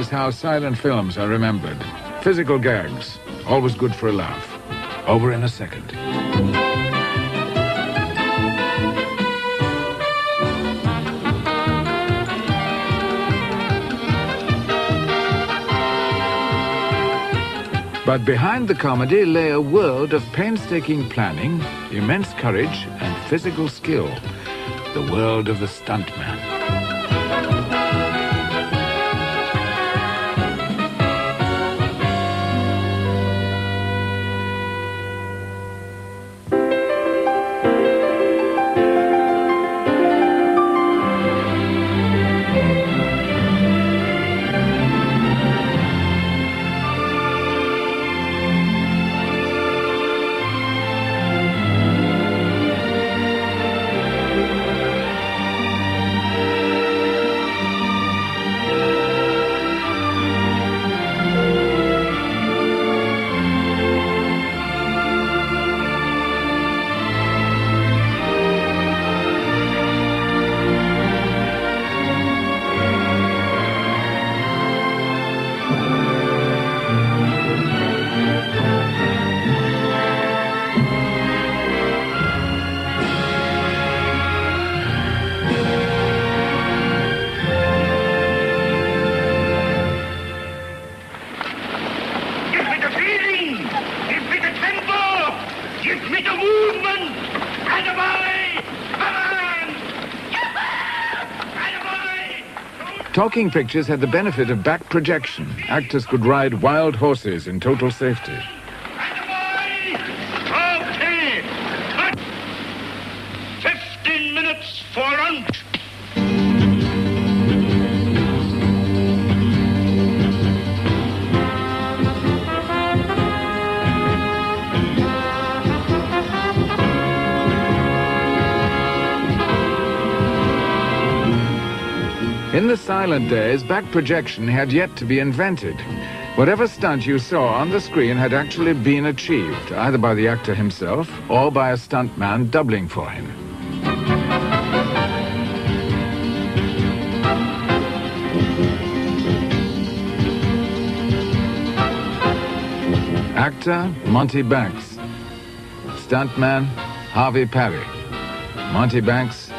is how silent films are remembered. Physical gags, always good for a laugh. Over in a second. But behind the comedy lay a world of painstaking planning, immense courage, and physical skill. The world of the stuntman. Talking pictures had the benefit of back projection. Actors could ride wild horses in total safety. Okay. 15 minutes for lunch. In the silent days, back projection had yet to be invented. Whatever stunt you saw on the screen had actually been achieved, either by the actor himself or by a stuntman doubling for him. Actor, Monty Banks. Stuntman, Harvey Parry. Monty Banks,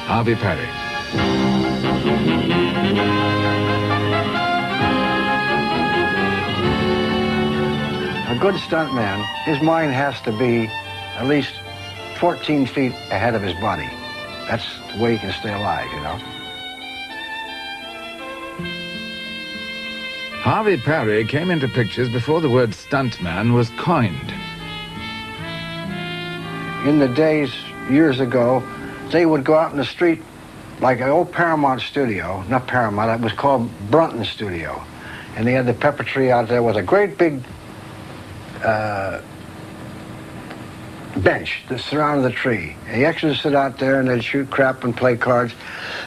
Harvey Parry. A good stuntman, his mind has to be at least 14 feet ahead of his body. That's the way he can stay alive, you know. Harvey Parry came into pictures before the word stuntman was coined. In the days, years ago, they would go out in the street like an old Paramount studio, not Paramount, it was called Brunton Studio. And they had the pepper tree out there with a great big bench that surrounded the tree. And the extras sit out there and they'd shoot crap and play cards.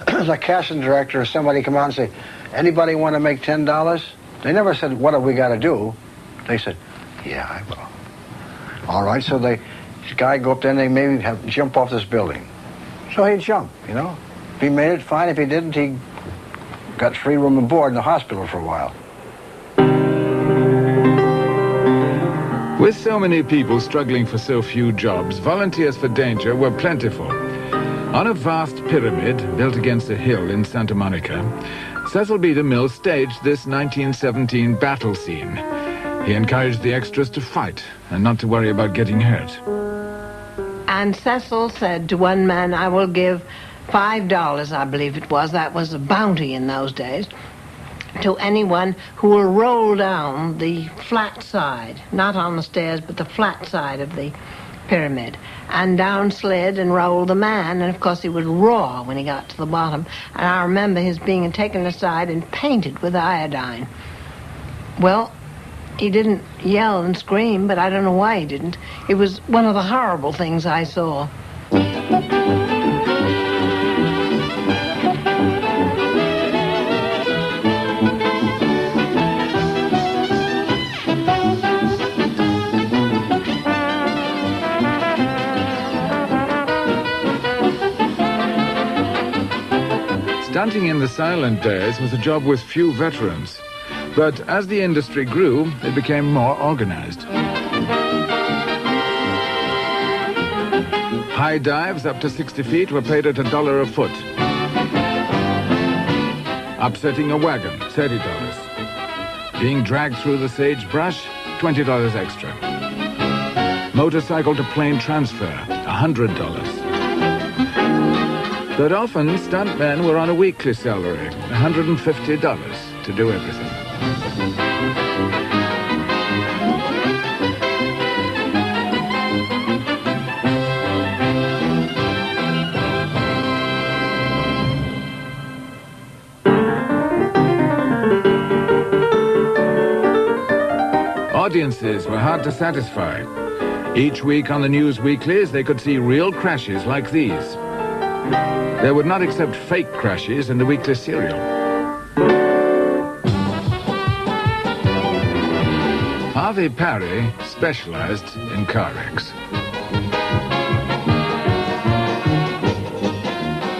The casting director or somebody come out and say, anybody want to make $10? They never said, what have we got to do? They said, yeah, I will. All right, so this guy go up there and they maybe jump off this building. So he'd jump, you know. If he made it, fine. If he didn't, he got free room and board in the hospital for a while. With so many people struggling for so few jobs, volunteers for danger were plentiful. On a vast pyramid built against a hill in Santa Monica, Cecil B. DeMille staged this 1917 battle scene. He encouraged the extras to fight and not to worry about getting hurt. And Cecil said to one man, I will give $5, I believe it was, that was a bounty in those days, to anyone who will roll down the flat side, not on the stairs, but the flat side of the pyramid. And down slid and rolled the man, and of course he would roar when he got to the bottom. And I remember his being taken aside and painted with iodine. Well, he didn't yell and scream, but I don't know why he didn't. It was one of the horrible things I saw. Stunting in the silent days was a job with few veterans. But as the industry grew, it became more organized. High dives up to 60 feet were paid at $1 a foot. Upsetting a wagon, $30. Being dragged through the sagebrush, $20 extra. Motorcycle to plane transfer, $100. But often, stuntmen were on a weekly salary, $150 to do everything. Audiences were hard to satisfy. Each week on the news weeklies, they could see real crashes like these. They would not accept fake crashes in the weekly serial. Harvey Parry specialized in car wrecks.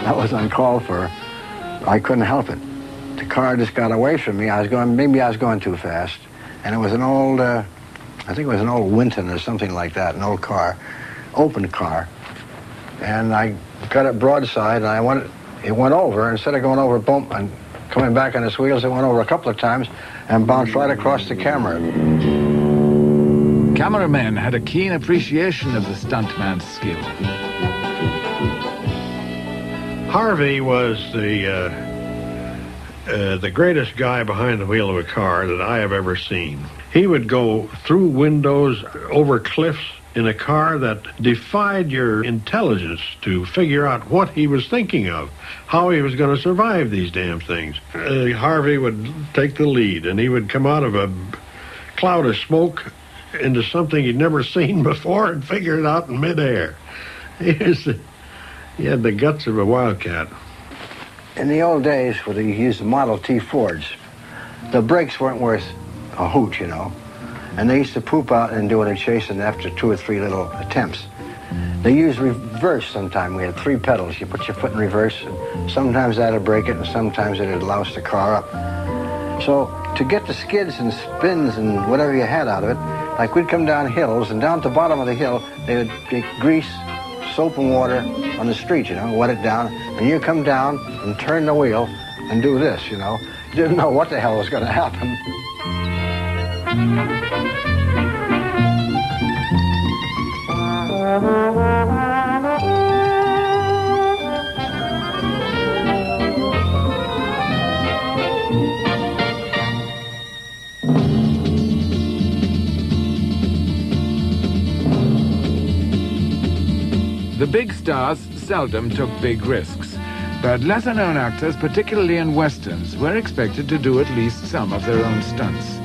That was uncalled for. I couldn't help it. The car just got away from me. Maybe I was going too fast. And it was an old, I think it was an old Winton or something like that, an old car, open car. And I got it broadside, and it went over. Instead of going over, boom, and coming back on its wheels, it went over a couple of times and bounced right across the camera. Cameramen had a keen appreciation of the stuntman's skill. Harvey was the greatest guy behind the wheel of a car that I have ever seen. He would go through windows, over cliffs in a car that defied your intelligence to figure out what he was thinking of, how he was going to survive these damn things. Harvey would take the lead, and he would come out of a cloud of smoke into something he'd never seen before and figure it out in midair. He had the guts of a wildcat. In the old days, when they used the Model T Fords, the brakes weren't worth a hoot, you know. And they used to poop out and do it in chasing after 2 or 3 little attempts. They used reverse sometimes. We had 3 pedals. You put your foot in reverse, and sometimes that'd break it, and sometimes it'd louse the car up. So to get the skids and spins and whatever you had out of it, like we'd come down hills, and down at the bottom of the hill, they would get grease, soap and water on the street, you know, wet it down, and you come down and turn the wheel and do this, you know. You didn't know what the hell was going to happen. The big stars seldom took big risks, but lesser-known actors, particularly in westerns, were expected to do at least some of their own stunts.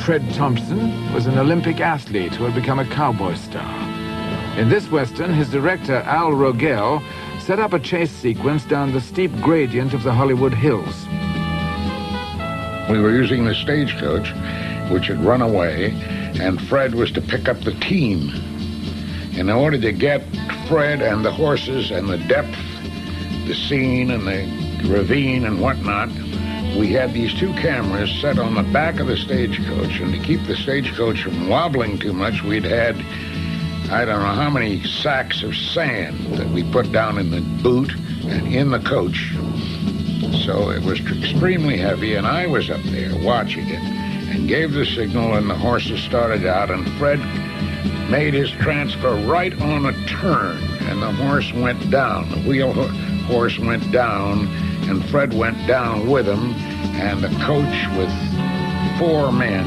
Fred Thompson was an Olympic athlete who had become a cowboy star. In this western, his director, Al Rogell, set up a chase sequence down the steep gradient of the Hollywood Hills. We were using the stagecoach, which had run away, and Fred was to pick up the team. In order to get Fred and the horses and the depth, the scene and the ravine and whatnot, we had these 2 cameras set on the back of the stagecoach, and to keep the stagecoach from wobbling too much, we'd had, I don't know how many sacks of sand that we put down in the boot and in the coach. So it was extremely heavy, and I was up there watching it and gave the signal, and the horses started out, and Fred made his transfer right on a turn, and the horse went down. The wheel horse went down, and Fred went down with him, and the coach with 4 men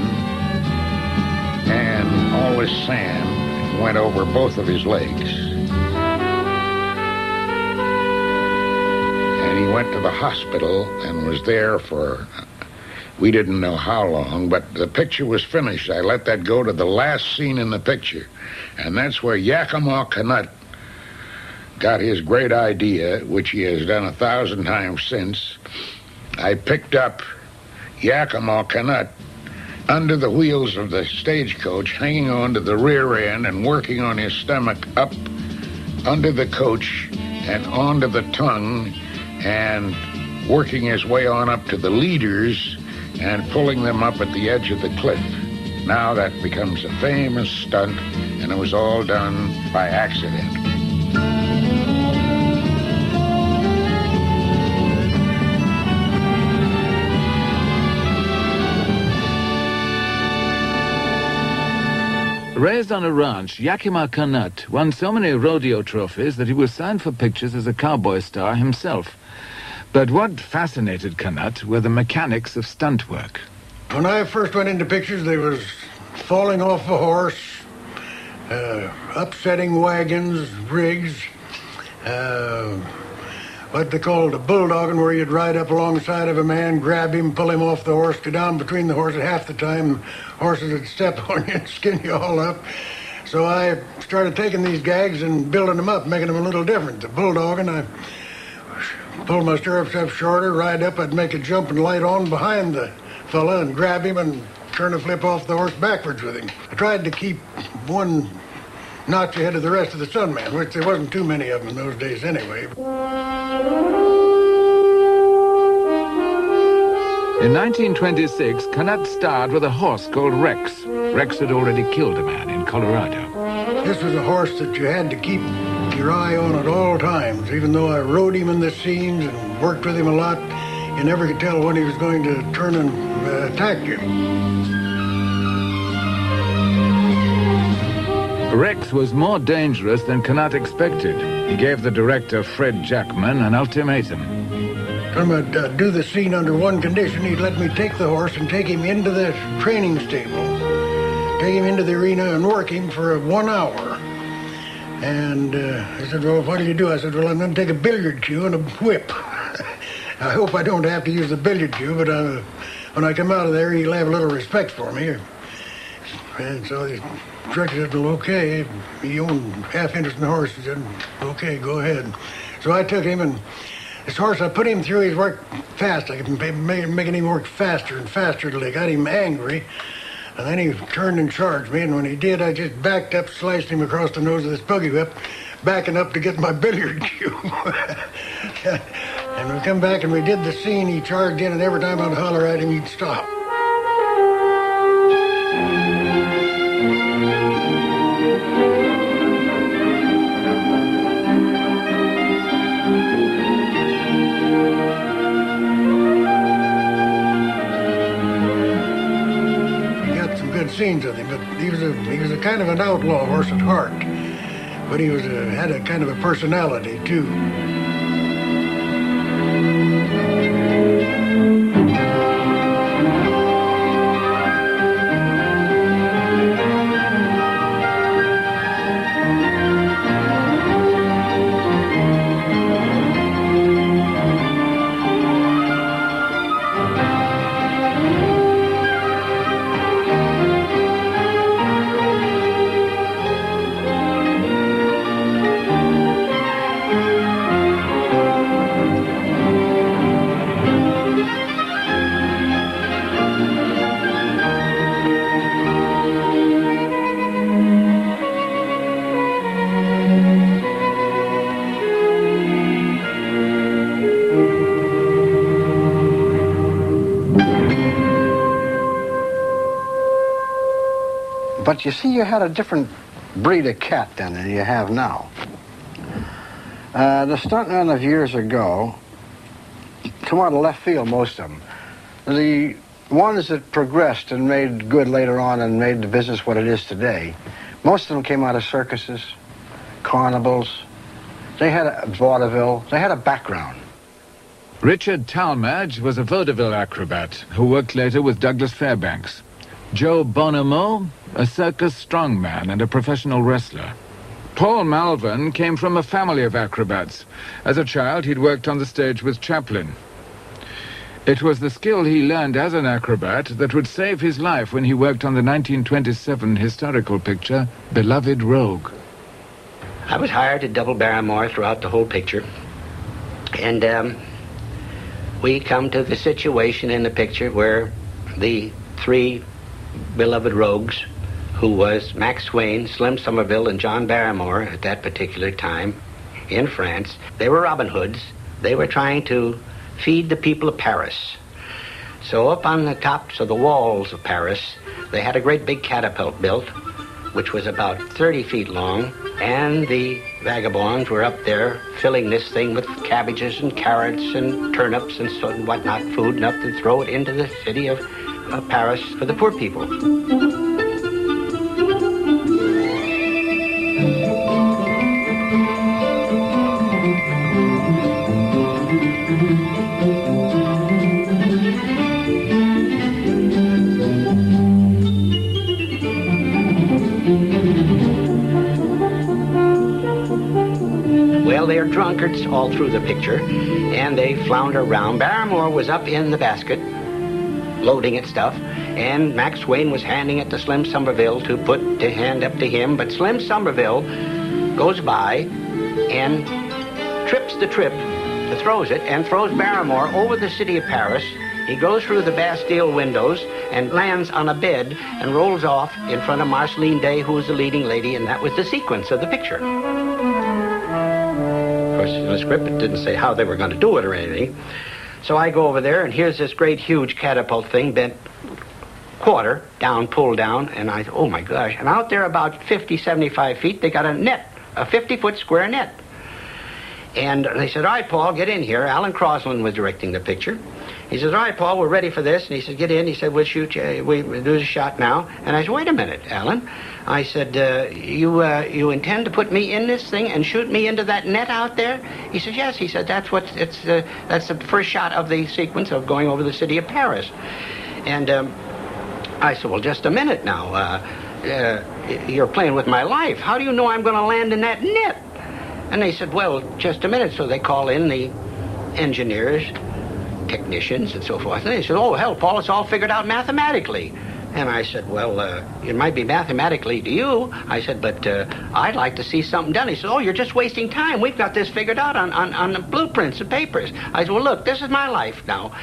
and all this sand went over both of his legs. And he went to the hospital and was there for, we didn't know how long, but the picture was finished. I let that go to the last scene in the picture, and that's where Yakima Canutt got his great idea, which he has done 1,000 times since. I picked up Yakima Canutt under the wheels of the stagecoach, hanging on to the rear end and working on his stomach up under the coach and onto the tongue and working his way on up to the leaders and pulling them up at the edge of the cliff. Now that becomes a famous stunt, and it was all done by accident. Raised on a ranch, Yakima Canutt won so many rodeo trophies that he was signed for pictures as a cowboy star himself. But what fascinated Canutt were the mechanics of stunt work. When I first went into pictures, there was falling off a horse, upsetting wagons, rigs, what they called a bulldogging, where you'd ride up alongside of a man, grab him, pull him off the horse, go down between the horses. Half the time, horses would step on you and skin you all up. So I started taking these gags and building them up, making them a little different. The bulldogging, I pulled my stirrups up shorter, ride up, I'd make a jump and light on behind the fella and grab him and turn a flip off the horse backwards with him. I tried to keep one notch ahead of the rest of the stuntman, which there wasn't too many of them in those days anyway. In 1926, Canutt starred with a horse called Rex. Rex had already killed a man in Colorado. This was a horse that you had to keep your eye on at all times. Even though I rode him in the scenes and worked with him a lot, you never could tell when he was going to turn and attack you. Rex was more dangerous than Canutt expected. He gave the director, Fred Jackman, an ultimatum. Told him I'd do the scene under one condition. He'd let me take the horse and take him into the training stable, take him into the arena and work him for 1 hour. And he said, well, what do you do? I said, well, I'm going to take a billiard cue and a whip. I hope I don't have to use the billiard cue, but when I come out of there, he'll have a little respect for me. And so the director said, well, okay. He owned half interest in the horse. He said, okay, go ahead. So I took him, and this horse, I put him through, he's worked fast. I kept making him work faster and faster till I got him angry. And then he turned and charged me, and when he did, I just backed up, sliced him across the nose with this buggy whip, backing up to get my billiard cue. And we come back and we did the scene, he charged in, and every time I'd holler at him, he'd stop. Scenes with him, but he was a kind of an outlaw horse at heart, but he had a kind of a personality too. But you see, you had a different breed of cat then than you have now. The stuntmen of years ago come out of left field, most of them. The ones that progressed and made good later on and made the business what it is today, most of them came out of circuses, carnivals. They had a vaudeville. They had a background. Richard Talmadge was a vaudeville acrobat who worked later with Douglas Fairbanks. Joe Bonamo, a circus strongman and a professional wrestler. Paul Malvern came from a family of acrobats. As a child, he'd worked on the stage with Chaplin. It was the skill he learned as an acrobat that would save his life when he worked on the 1927 historical picture, Beloved Rogue. I was hired to double Barrymore throughout the whole picture. And we come to the situation in the picture where the three beloved rogues, who was Max Swain, Slim Somerville, and John Barrymore at that particular time in France, they were Robin Hoods. They were trying to feed the people of Paris. So up on the tops of the walls of Paris, they had a great big catapult built, which was about 30 feet long, and the vagabonds were up there filling this thing with cabbages and carrots and turnips and so and whatnot, food enough to throw it into the city of Paris for the poor people. Well, they're drunkards all through the picture, and they flounder around. Barrymore was up in the basket, loading at stuff, and Max Wayne was handing it to Slim Somerville to put the hand up to him, but Slim Somerville goes by and trips the trip, throws it, and throws Barrymore over the city of Paris. He goes through the Bastille windows and lands on a bed and rolls off in front of Marceline Day, who was the leading lady, and that was the sequence of the picture. Of course, in the script, it didn't say how they were going to do it or anything. So I go over there, and here's this great, huge catapult thing, bent quarter, down, pulled down, and I thought, oh, my gosh. And out there about 50, 75 feet, they got a net, a 50-foot square net. And they said, all right, Paul, get in here. Alan Crosland was directing the picture. He says, all right, Paul, we're ready for this. And he said, get in. He said, we'll shoot you. We'll do the shot now. And I said, wait a minute, Alan. I said, you intend to put me in this thing and shoot me into that net out there? He said, yes. He said, that's the first shot of the sequence of going over the city of Paris. And I said, well, just a minute now. You're playing with my life. How do you know I'm going to land in that net? And they said, well, just a minute. So they call in the engineers, technicians, and so forth. And they said, oh, hell, Paul, it's all figured out mathematically. And I said, well, it might be mathematically to you. I said, but I'd like to see something done. He said, oh, you're just wasting time. We've got this figured out on the blueprints and papers. I said, well, look, this is my life now.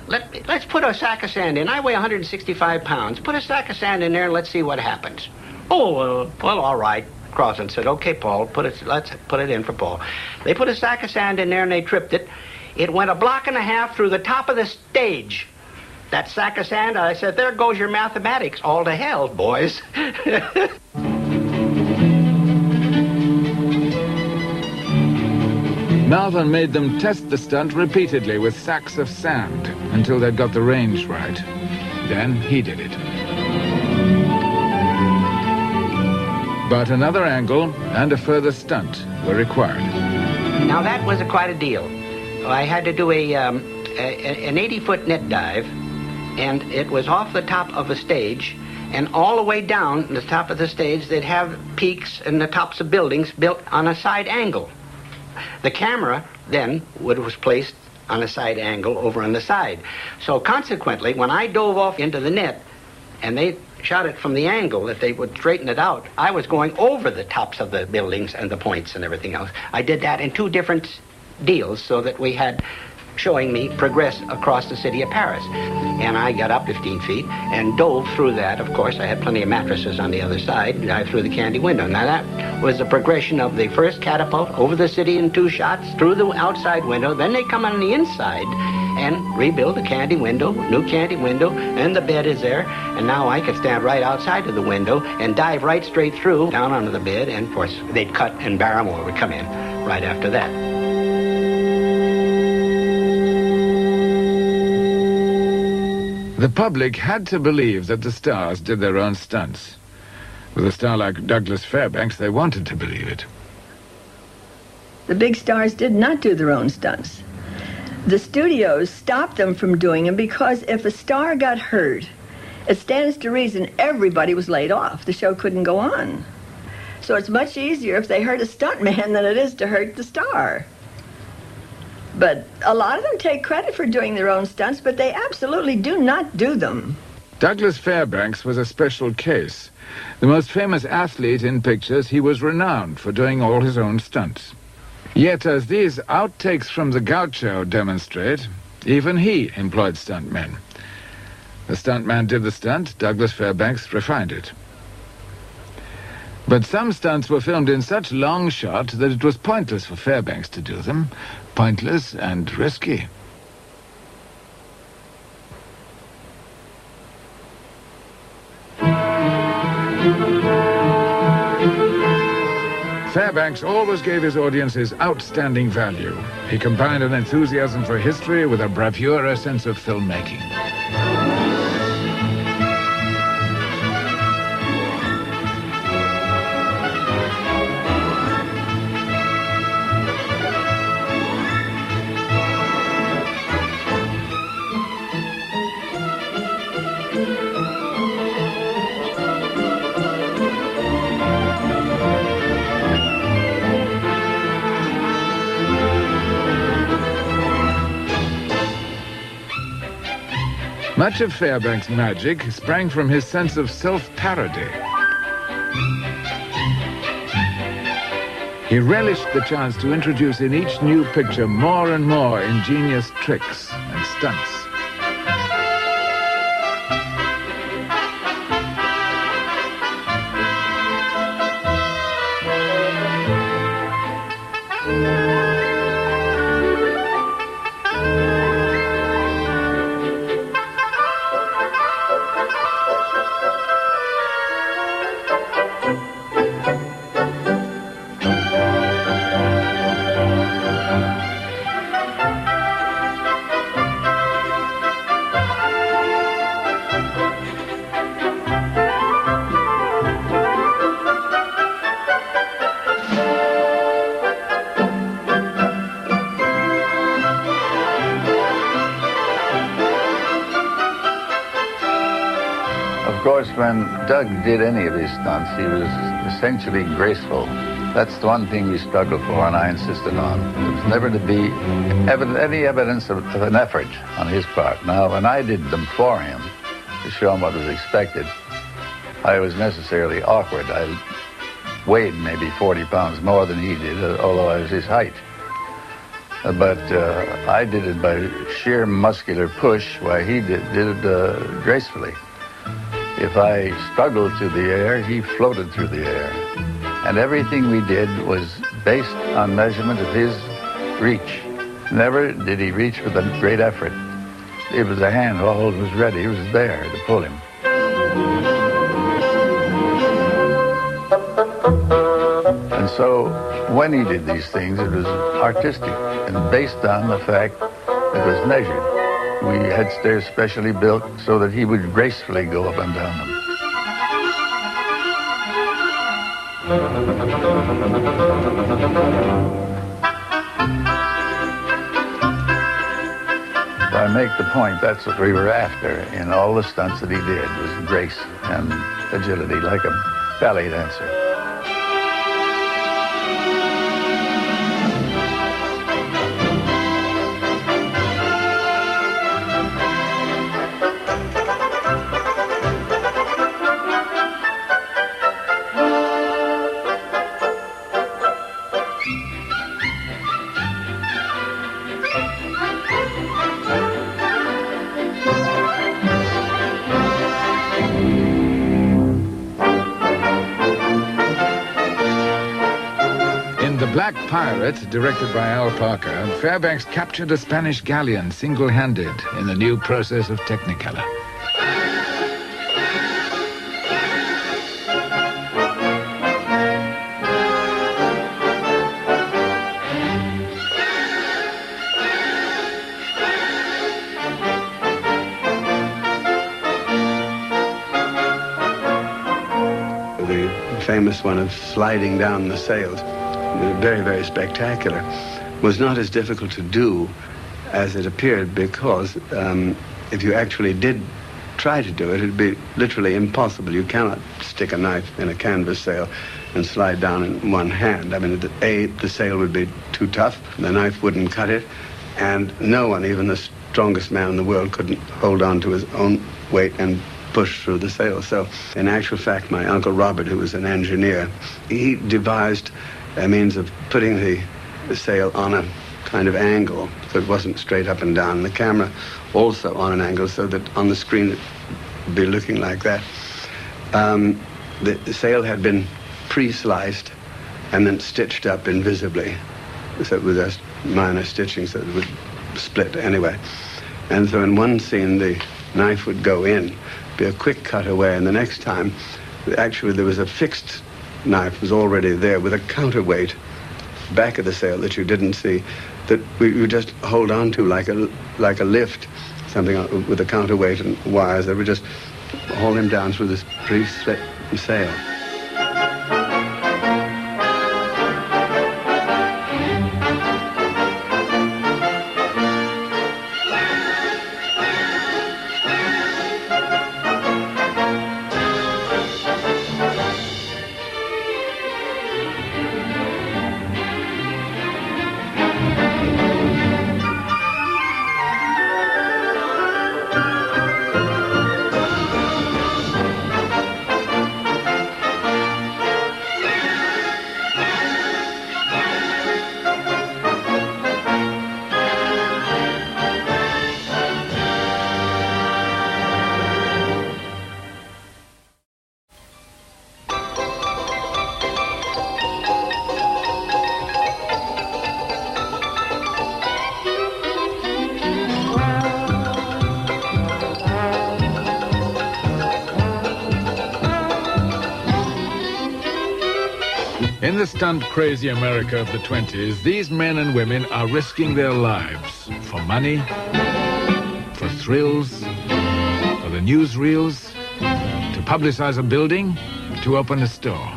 Let's put a sack of sand in. I weigh 165 pounds. Put a sack of sand in there and let's see what happens. Oh, well, all right. Crosland said, okay, Paul, let's put it in for Paul. They put a sack of sand in there and they tripped it. It went 1.5 blocks through the top of the stage. That sack of sand, I said, there goes your mathematics. All to hell, boys. Malvern made them test the stunt repeatedly with sacks of sand until they'd got the range right. Then he did it. But another angle and a further stunt were required. Now that was quite a deal. I had to do an 80-foot net dive, and it was off the top of the stage, and all the way down the top of the stage, they'd have peaks and the tops of buildings built on a side angle. The camera then was placed on a side angle over on the side. So consequently, when I dove off into the net, and they shot it from the angle that they would straighten it out, I was going over the tops of the buildings and the points and everything else. I did that in 2 different deals so that we had showing me progress across the city of Paris. And I got up 15 feet and dove through that. Of course, I had plenty of mattresses on the other side. Dived through the candy window. Now that was the progression of the first catapult over the city in 2 shots, through the outside window. Then they come on the inside and rebuild the candy window, new candy window, and the bed is there. And now I could stand right outside of the window and dive right straight through, down onto the bed, and of course they'd cut and Barrymore would come in right after that. The public had to believe that the stars did their own stunts. With a star like Douglas Fairbanks, they wanted to believe it. The big stars did not do their own stunts. The studios stopped them from doing them because if a star got hurt, it stands to reason everybody was laid off. The show couldn't go on. So it's much easier if they hurt a stuntman than it is to hurt the star. But a lot of them take credit for doing their own stunts, but they absolutely do not do them. Douglas Fairbanks was a special case. The most famous athlete in pictures, he was renowned for doing all his own stunts. Yet, as these outtakes from the Gaucho demonstrate, even he employed stuntmen. The stuntman did the stunt, Douglas Fairbanks refined it. But some stunts were filmed in such long shot that it was pointless for Fairbanks to do them. Pointless and risky. Fairbanks always gave his audiences outstanding value. He combined an enthusiasm for history with a bravura sense of filmmaking. Much of Fairbanks' magic sprang from his sense of self-parody. He relished the chance to introduce in each new picture more and more ingenious tricks and stunts. When Doug did any of his stunts, he was essentially graceful. That's the one thing we struggled for, and I insisted on. There was never to be any evidence of an effort on his part. Now, when I did them for him, to show him what was expected, I was necessarily awkward. I weighed maybe 40 pounds more than he did, although I was his height. But I did it by sheer muscular push, while he did it gracefully. If I struggled through the air, he floated through the air. And everything we did was based on measurement of his reach. Never did he reach with a great effort. It was a handhold was ready, it was there to pull him. And so when he did these things, it was artistic and based on the fact that it was measured. We had stairs specially built so that he would gracefully go up and down them. I make the point, that's what we were after in all the stunts that he did, was grace and agility, like a ballet dancer. Black Pirate, directed by Al Parker, Fairbanks captured a Spanish galleon single-handed in the new process of Technicolor. The famous one of sliding down the sails, very, very spectacular, was not as difficult to do as it appeared, because if you actually did try to do it, it'd be literally impossible. You cannot stick a knife in a canvas sail and slide down in one hand. I mean, the sail would be too tough, the knife wouldn't cut it, and no one, even the strongest man in the world, couldn't hold on to his own weight and push through the sail. So, in actual fact, my Uncle Robert, who was an engineer, he devised a means of putting the sail on a kind of angle so it wasn't straight up and down. The camera also on an angle so that on the screen it would be looking like that. The sail had been pre-sliced and then stitched up invisibly, so with a minor stitching so it would split anyway. And so in one scene the knife would go in, be a quick cut away, and the next time actually there was a fixed knife was already there with a counterweight back of the sail that you didn't see, that you just hold on to like a lift, something with a counterweight and wires that would just haul him down through this pretty sail. In the stunt-crazy America of the 20s, these men and women are risking their lives for money, for thrills, for the newsreels, to publicize a building, to open a store.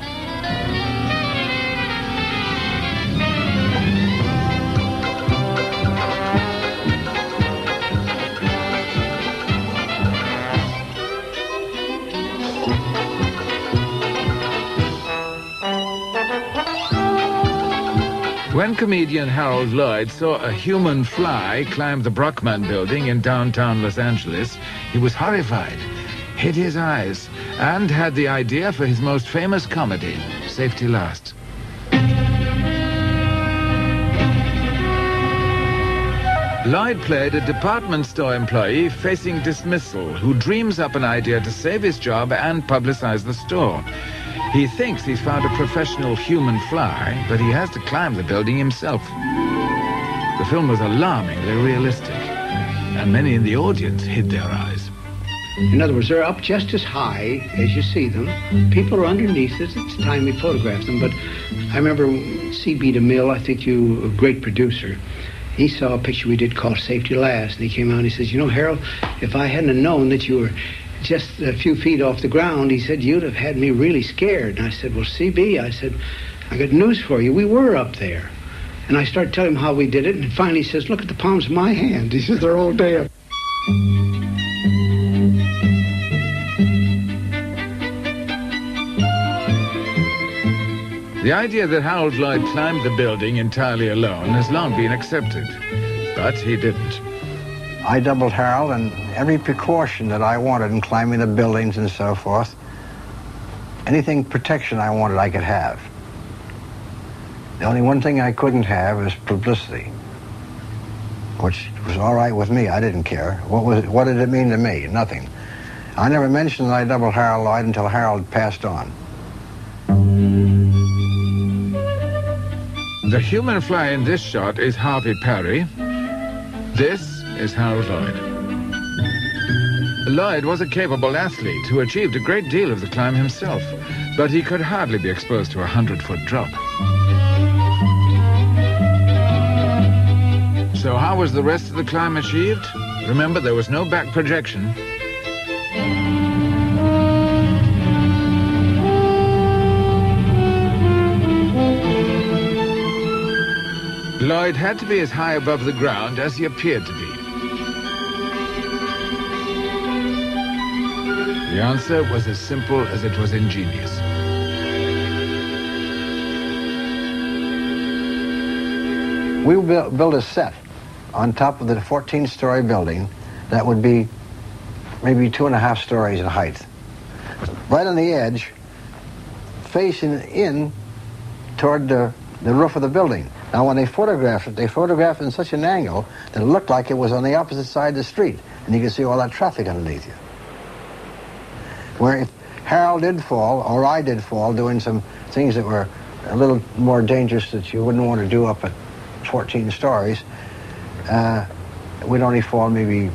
When comedian Harold Lloyd saw a human fly climb the Brockman building in downtown Los Angeles, he was horrified, hid his eyes, and had the idea for his most famous comedy, Safety Last. Lloyd played a department store employee facing dismissal who dreams up an idea to save his job and publicize the store. He thinks he's found a professional human fly, but he has to climb the building himself. The film was alarmingly realistic, and many in the audience hid their eyes. In other words, they're up just as high as you see them. People are underneath it. It's time we photograph them. But I remember C.B. DeMille, I think you, a great producer, he saw a picture we did called Safety Last, and he came out and he says, you know, Harold, if I hadn't have known that you were just a few feet off the ground, he said, you'd have had me really scared. And I said, well, CB, I said, I got news for you. We were up there. And I started telling him how we did it, and finally he says, look at the palms of my hand. He says, they're all damp. The idea that Harold Lloyd climbed the building entirely alone has long been accepted, but he didn't. I doubled Harold, and every precaution that I wanted in climbing the buildings and so forth, anything protection I wanted, I could have. The only one thing I couldn't have was publicity, which was all right with me. I didn't care. What did it mean to me? Nothing. I never mentioned that I doubled Harold Lloyd until Harold passed on. The human fly in this shot is Harvey Parry. This is Harold Lloyd. Lloyd was a capable athlete who achieved a great deal of the climb himself, but he could hardly be exposed to a 100-foot drop. So how was the rest of the climb achieved? Remember, there was no back projection. Lloyd had to be as high above the ground as he appeared to be. The answer was as simple as it was ingenious. We built a set on top of the 14-story building that would be maybe 2.5 stories in height. Right on the edge, facing in toward the roof of the building. Now, when they photographed it in such an angle that it looked like it was on the opposite side of the street, and you could see all that traffic underneath you. Where if Harold did fall, or I did fall, doing some things that were a little more dangerous that you wouldn't want to do up at 14 stories, we'd only fall maybe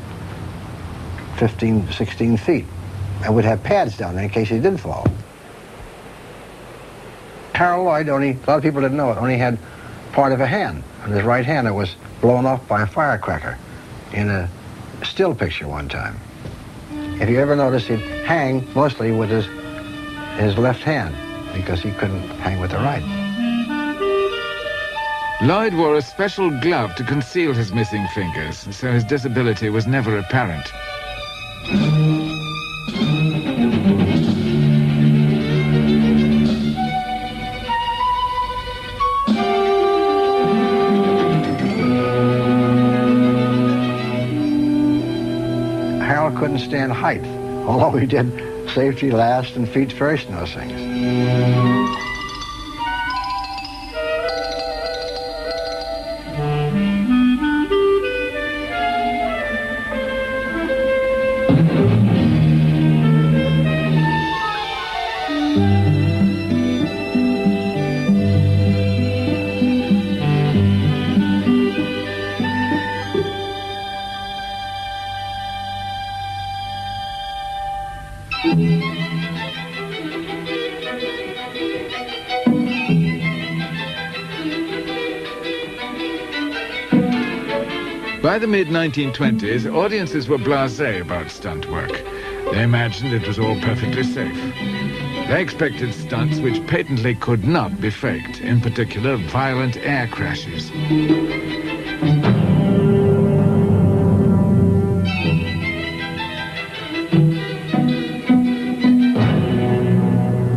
15, 16 feet. And we'd have pads down there in case he did fall. Harold Lloyd, a lot of people didn't know it, only had part of a hand. On his right hand, it was blown off by a firecracker in a still picture one time. If you ever notice, he'd hang mostly with his left hand because he couldn't hang with the right. Lloyd wore a special glove to conceal his missing fingers, so his disability was never apparent. Harold couldn't stand height, although he did safety last and feet first in those things. By the mid-1920s, audiences were blasé about stunt work. They imagined it was all perfectly safe. They expected stunts which patently could not be faked, in particular violent air crashes.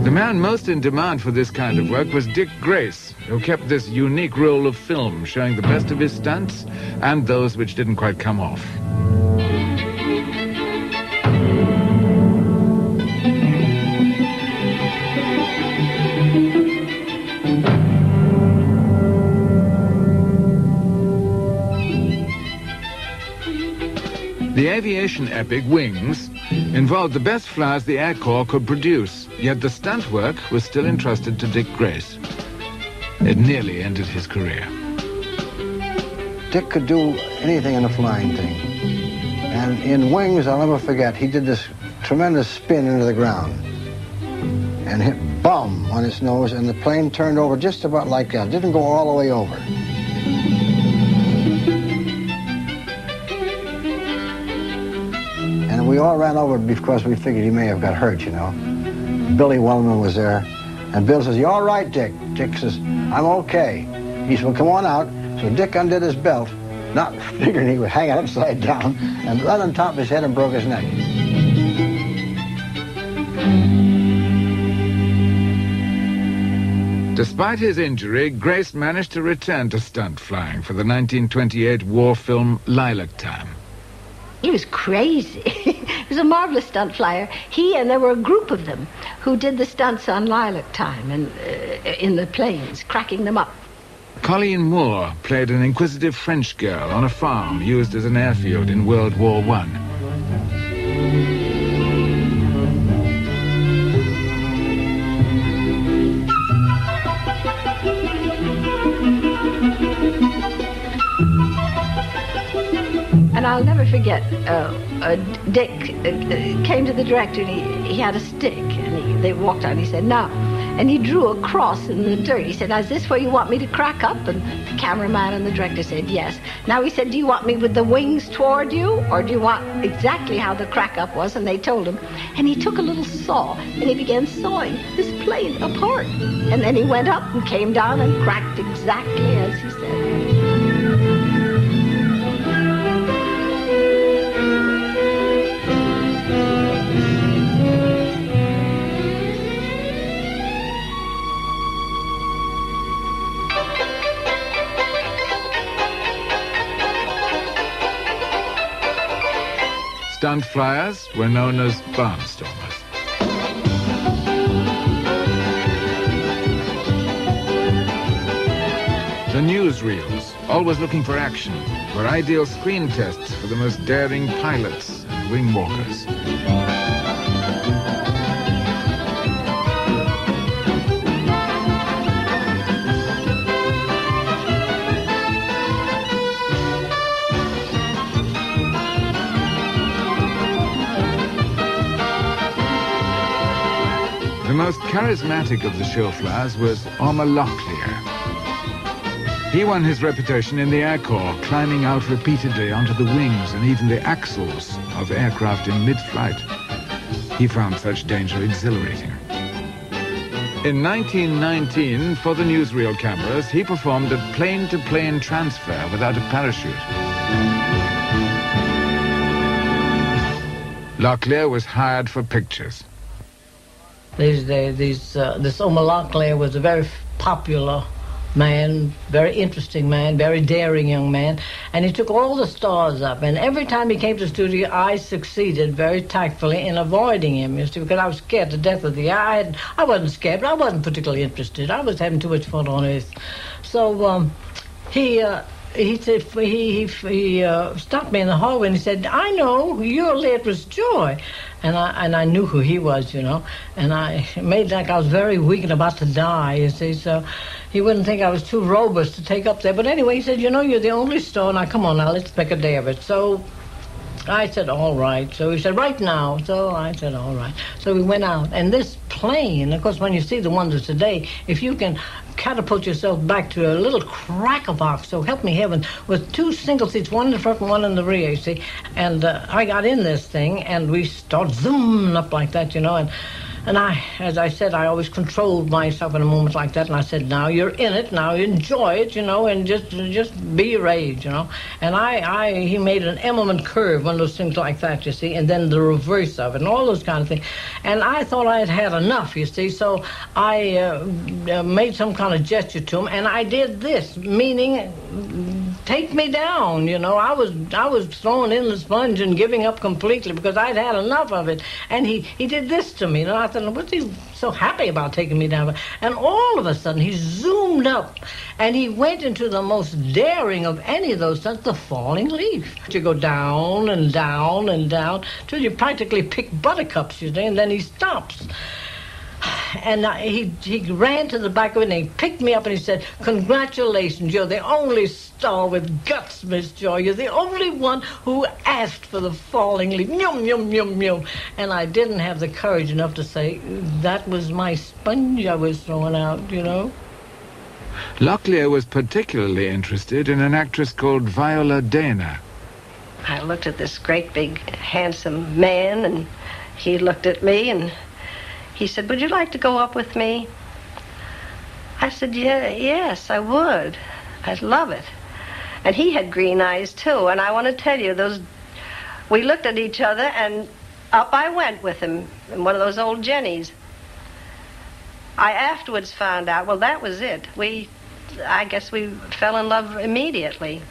The man most in demand for this kind of work was Dick Grace, who kept this unique roll of film showing the best of his stunts and those which didn't quite come off. The aviation epic Wings involved the best flyers the Air Corps could produce, yet the stunt work was still entrusted to Dick Grace. It nearly ended his career. Dick could do anything in a flying thing. And in Wings, I'll never forget, he did this tremendous spin into the ground and hit bum on his nose, and the plane turned over just about like that. It didn't go all the way over. And we all ran over because we figured he may have got hurt, you know. Billy Wellman was there, and Bill says, "You all right, Dick?" Dick says, "I'm okay." He said, "Well, come on out." So Dick undid his belt, not figuring he would hang it upside down, and right on top of his head and broke his neck. Despite his injury, Grace managed to return to stunt flying for the 1928 war film Lilac Time. He was crazy. He was a marvelous stunt flyer. And there were a group of them who did the stunts on Lilac Time and in the planes, cracking them up. Colleen Moore played an inquisitive French girl on a farm used as an airfield in World War I. And I'll never forget, Dick came to the director and he had a stick, and they walked out and he said, "Now," and he drew a cross in the dirt. He said, "Is this where you want me to crack up?" And the cameraman and the director said, "Yes." Now he said, "Do you want me with the wings toward you, or do you want exactly how the crack up was?" And they told him. And he took a little saw and he began sawing this plane apart. And then he went up and came down and cracked exactly as he said. Stunt flyers were known as barnstormers. The newsreels, always looking for action, were ideal screen tests for the most daring pilots and wing walkers. The most charismatic of the showflies was Ormer Locklear. He won his reputation in the Air Corps, climbing out repeatedly onto the wings and even the axles of aircraft in mid-flight. He found such danger exhilarating. In 1919, for the newsreel cameras, he performed a plane-to-plane transfer without a parachute. Locklear was hired for pictures. This Ormer Locklear was a very popular man, very interesting man, very daring young man, and he took all the stars up, and every time he came to the studio, I succeeded very tactfully in avoiding him, you see, because I was scared to death of the guy. I wasn't scared, but I wasn't particularly interested. I was having too much fun on Earth. So he stopped me in the hallway and he said, "I know, you're Leatrice Joy." And I knew who he was, you know, and I made like I was very weak and about to die, you see, so he wouldn't think I was too robust to take up there. But anyway, he said, "You know, you're the only star. Now, come on now, let's make a day of it." So I said, "All right." So he said, "Right now." So I said, "All right." So we went out, and this plane, of course, when you see the ones of today, if you can catapult yourself back to a little cracker box, so help me heaven, with 2 single seats, one in the front and one in the rear, you see. And I got in this thing, and we started zooming up like that, you know, and I, as I said, I always controlled myself in a moment like that, and I said, "Now you're in it, now enjoy it, you know, and just be your age, you know." And he made an eminent curve, one of those things like that, you see, and then the reverse of it, and all those kind of things. And I thought I had had enough, you see, so I made some kind of gesture to him, and I did this, meaning, take me down, you know. I was throwing in the sponge and giving up completely because I'd had enough of it. And he did this to me, and I thought, what's he so happy about taking me down? And all of a sudden, he zoomed up, and he went into the most daring of any of those stunts, the falling leaf. You go down and down and down till you practically pick buttercups, you see, and then he stops. And he ran to the back of it, and he picked me up, and he said, "Congratulations, you're the only star with guts, Miss Joy. You're the only one who asked for the falling leaf." Yum, yum, yum, yum. And I didn't have the courage enough to say, that was my sponge I was throwing out, you know. Locklear was particularly interested in an actress called Viola Dana. I looked at this great, big, handsome man, and he looked at me, and he said, "Would you like to go up with me?" I said, yes, I would. I'd love it. And he had green eyes, too. And I want to tell you, we looked at each other, and up I went with him in one of those old jennies. I afterwards found out, well, that was it. I guess we fell in love immediately.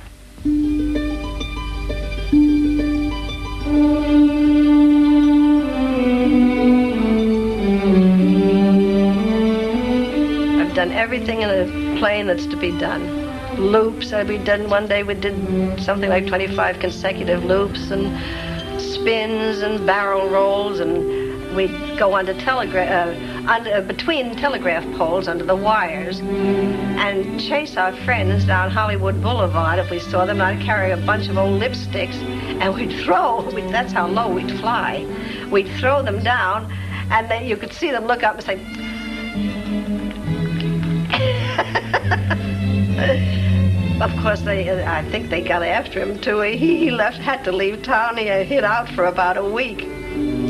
Done everything in a plane that's to be done. Loops, we did one day, we did something like 25 consecutive loops and spins and barrel rolls, and we'd go under between telegraph poles under the wires and chase our friends down Hollywood Boulevard if we saw them. I'd carry a bunch of old lipsticks, and that's how low we'd fly. We'd throw them down, and then you could see them look up and say, of course, I think they got after him, too. He had to leave town. He hid out for about a week.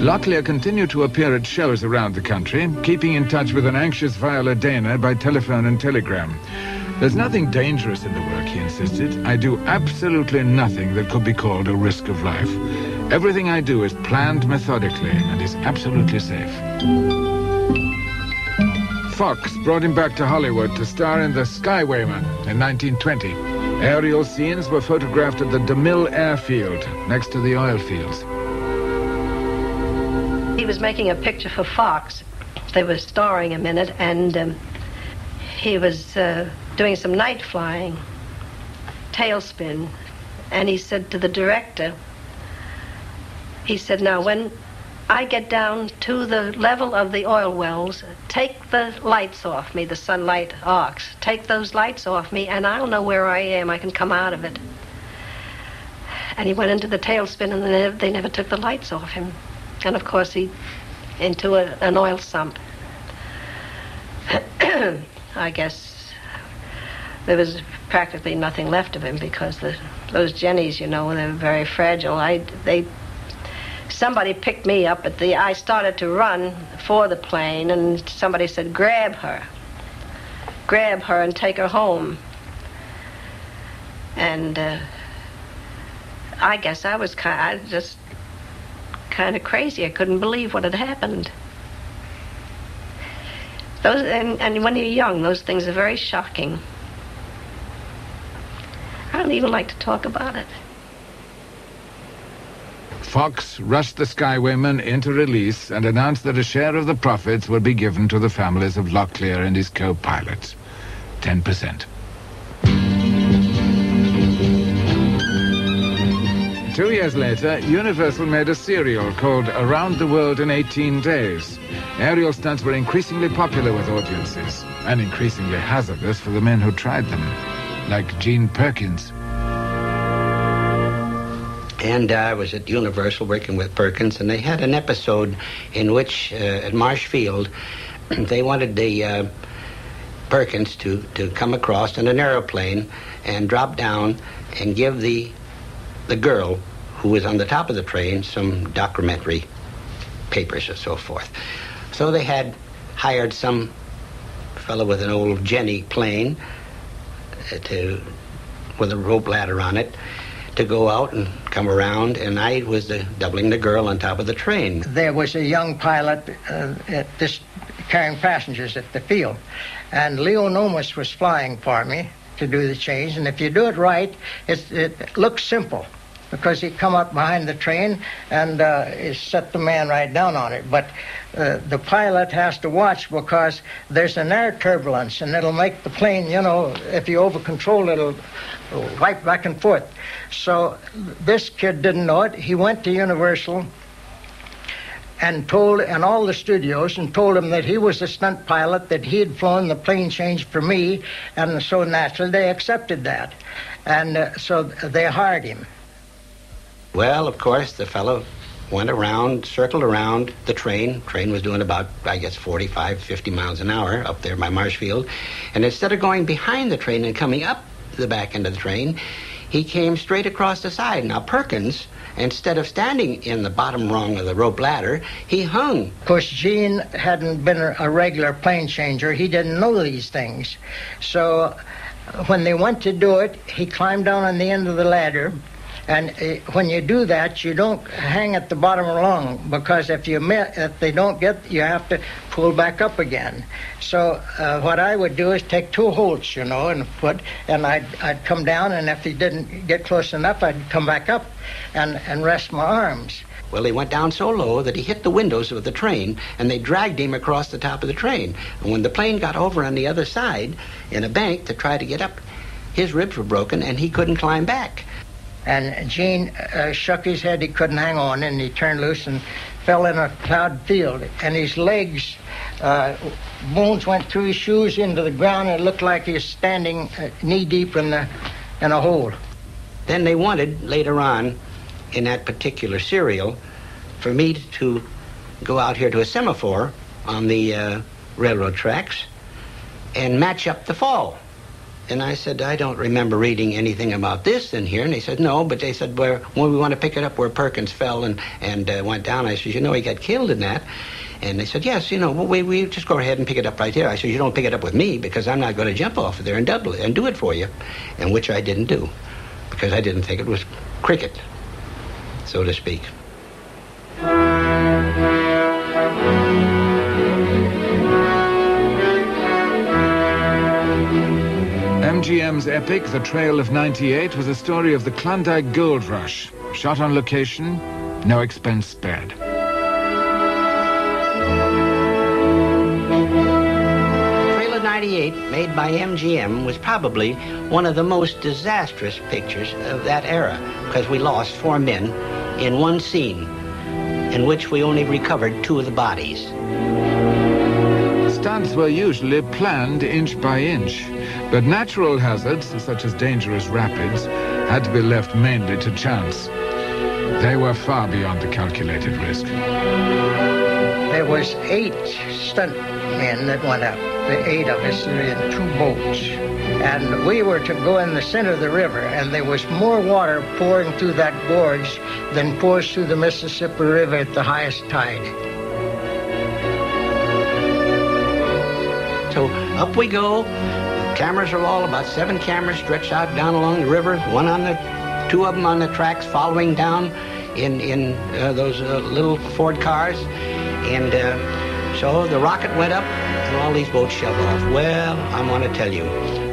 Locklear continued to appear at shows around the country, keeping in touch with an anxious Viola Dana by telephone and telegram. "There's nothing dangerous in the work," he insisted. "I do absolutely nothing that could be called a risk of life. Everything I do is planned methodically and is absolutely safe." Fox brought him back to Hollywood to star in The Skywayman in 1920. Aerial scenes were photographed at the DeMille airfield next to the oil fields. He was making a picture for Fox. They were starring him in it, and he was doing some night flying, tailspin, and he said to the director, he said, "Now when I get down to the level of the oil wells, take the lights off me, the sunlight arcs. Take those lights off me, and I'll know where I am. I can come out of it." And he went into the tailspin, and they never took the lights off him. And, of course, into an oil sump. I guess there was practically nothing left of him because those jennies, you know, they were very fragile. Somebody picked me up I started to run for the plane, and somebody said, grab her and take her home. And I guess I was just kind of crazy. I couldn't believe what had happened. And when you're young, those things are very shocking. I don't even like to talk about it. Fox rushed the Skywayman into release and announced that a share of the profits would be given to the families of Locklear and his co-pilots. 10%. 2 years later, Universal made a serial called Around the World in 18 Days. Aerial stunts were increasingly popular with audiences and increasingly hazardous for the men who tried them, like Gene Perkins. And I was at Universal working with Perkins, and they had an episode in which, at Marshfield, they wanted the Perkins to come across in an aeroplane and drop down and give the girl who was on the top of the train some documentary papers or so forth. So they had hired some fellow with an old Jenny plane with a rope ladder on it to go out and come around, and I was doubling the girl on top of the train. There was a young pilot carrying passengers at the field, and Leo Nomis was flying for me to do the change, and if you do it right, it looks simple, because he come up behind the train and set the man right down on it. But the pilot has to watch, because there's an air turbulence, and it'll make the plane, you know, if you over-control it'll wipe back and forth. So this kid didn't know it. He went to Universal and all the studios and told them that he was a stunt pilot, that he had flown the plane change for me, and so naturally they accepted that. And so they hired him. Well, of course, the fellow went around, circled around the train. Train was doing about, I guess, 45, 50 miles an hour up there by Marshfield. And instead of going behind the train and coming up the back end of the train, he came straight across the side. Now, Perkins, instead of standing in the bottom rung of the rope ladder, he hung. Of course, Gene hadn't been a regular plane changer. He didn't know these things. So when they went to do it, he climbed down on the end of the ladder. And when you do that, you don't hang at the bottom rung, because if they don't get, you have to pull back up again. So what I would do is take 2 holts, you know, in the foot, and I'd come down, and if he didn't get close enough, I'd come back up and rest my arms. Well, he went down so low that he hit the windows of the train, and they dragged him across the top of the train. And when the plane got over on the other side in a bank to try to get up, his ribs were broken, and he couldn't climb back. And Gene shook his head. He couldn't hang on, and he turned loose and fell in a plowed field. And his legs, bones went through his shoes into the ground, and it looked like he was standing knee-deep in a hole. Then they wanted, later on, in that particular serial, for me to go out here to a semaphore on the railroad tracks and match up the fall. And I said, I don't remember reading anything about this in here. And they said, no, but they said, when we want to pick it up where Perkins fell and went down. I said, you know, he got killed in that. And they said, yes, you know, we just go ahead and pick it up right here. I said, you don't pick it up with me, because I'm not going to jump off of there and double it and do it for you. And which I didn't do, because I didn't think it was cricket, so to speak. MGM's epic, The Trail of 98, was a story of the Klondike Gold Rush. Shot on location, no expense spared. Trail of 98, made by MGM, was probably one of the most disastrous pictures of that era, because we lost 4 men in one scene, in which we only recovered 2 of the bodies. Stunts were usually planned inch by inch, but natural hazards, such as dangerous rapids, had to be left mainly to chance. They were far beyond the calculated risk. There was 8 stunt men that went up. the 8 of us in 2 boats. And we were to go in the center of the river, and there was more water pouring through that gorge than pours through the Mississippi River at the highest tide. So up we go. Cameras are all about 7 cameras stretched out down along the river. 2 of them on the tracks following down in those little Ford cars. And so the rocket went up and all these boats shoved off. Well, I want to tell you,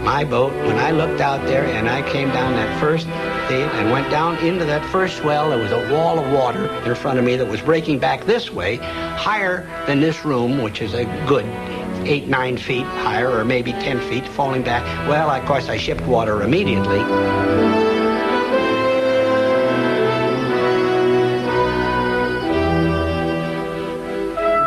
my boat, when I looked out there and I came down that first thing and went down into that first swell, there was a wall of water in front of me that was breaking back this way, higher than this room, which is a good 8-9 feet higher, or maybe 10 feet, falling back. Well, of course, I shipped water immediately.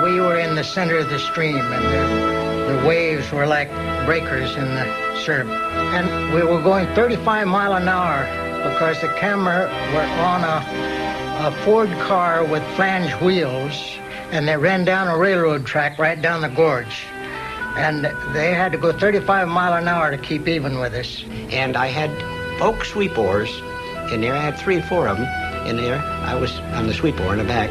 We were in the center of the stream, and the waves were like breakers in the surf. And we were going 35 miles an hour because the camera were on a Ford car with flange wheels, and they ran down a railroad track right down the gorge. And they had to go 35 miles an hour to keep even with us. And I had oak sweep oars in there. I had 3 or 4 of them in there. I was on the sweep oar in the back.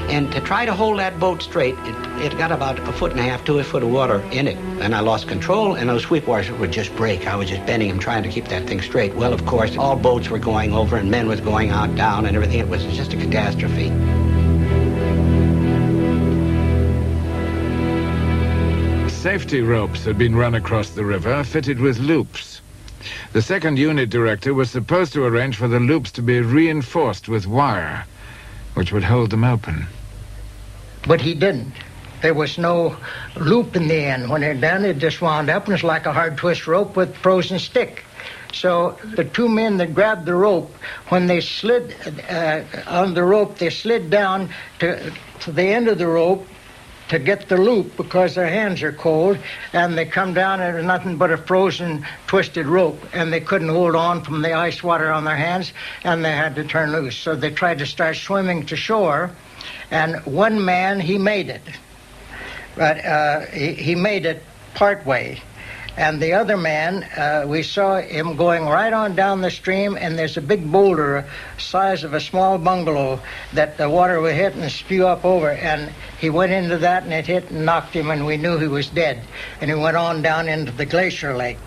And to try to hold that boat straight, it got about 1.5 feet, 2 foot of water in it. And I lost control, and those sweep oars would just break. I was just bending them, trying to keep that thing straight. Well, of course, all boats were going over, and men was going out, down, and everything. It was just a catastrophe. Safety ropes had been run across the river, fitted with loops. The second unit director was supposed to arrange for the loops to be reinforced with wire, which would hold them open. But he didn't. There was no loop in the end. When it done, it just wound up, and it's like a hard twist rope with frozen stick. So the 2 men that grabbed the rope, when they slid on the rope, they slid down to the end of the rope to get the loop because their hands are cold, and they come down and there's nothing but a frozen, twisted rope, and they couldn't hold on from the ice water on their hands, and they had to turn loose. So they tried to start swimming to shore, and one man, he made it. But he made it part way. And the other man, we saw him going right on down the stream, and there's a big boulder size of a small bungalow that the water would hit and spew up over, and he went into that, and it hit and knocked him, and we knew he was dead. And he went on down into the glacier lake.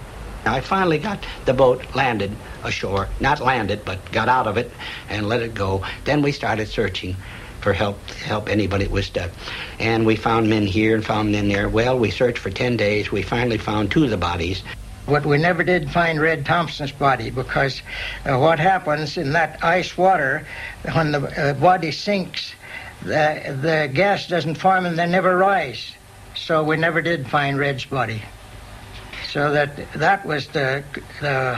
I finally got the boat landed ashore. Not landed, but got out of it and let it go. Then we started searching for help anybody that was stuck. And we found men here and found men there. Well, we searched for 10 days. We finally found 2 of the bodies. But we never did find Red Thompson's body because what happens in that ice water, when the body sinks, the gas doesn't form and they never rise. So we never did find Red's body. So that was the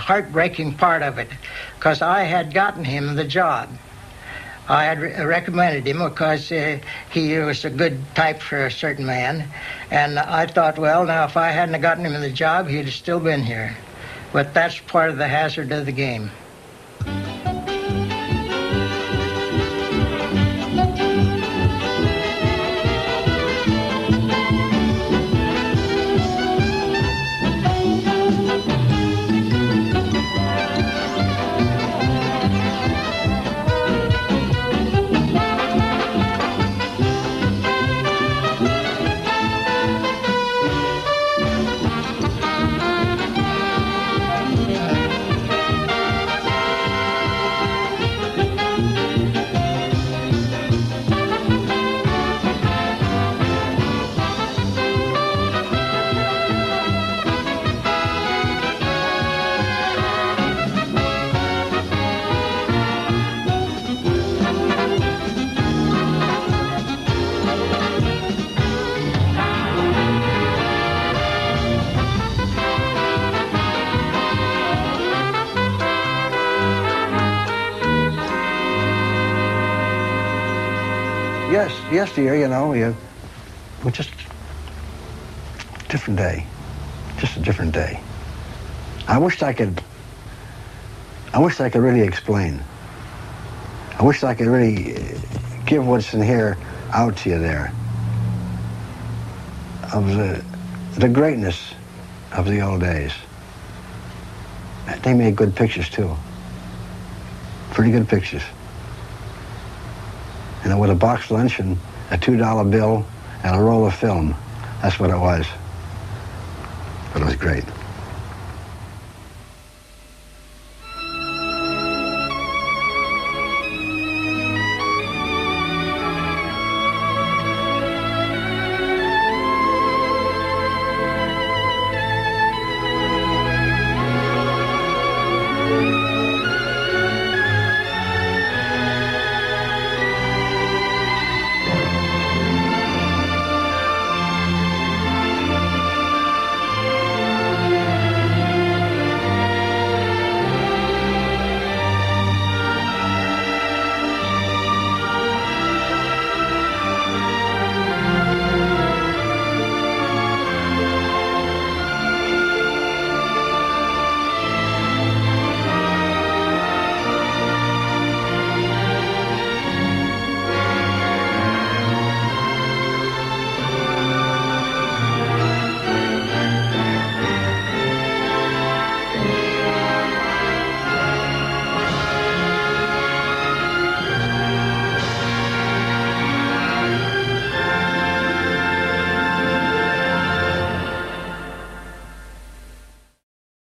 heartbreaking part of it, because I had gotten him the job. I had recommended him because he was a good type for a certain man. And I thought, well, now, if I hadn't gotten him the job, he'd have still been here. But that's part of the hazard of the game. Yes, dear, you know, well, just different day. Just a different day. I wished I could really explain. I wish I could really give what's in here out to you there. Of the greatness of the old days. They made good pictures, too. Pretty good pictures. You know, with a box lunch and a $2 bill and a roll of film. That's what it was. But it was great.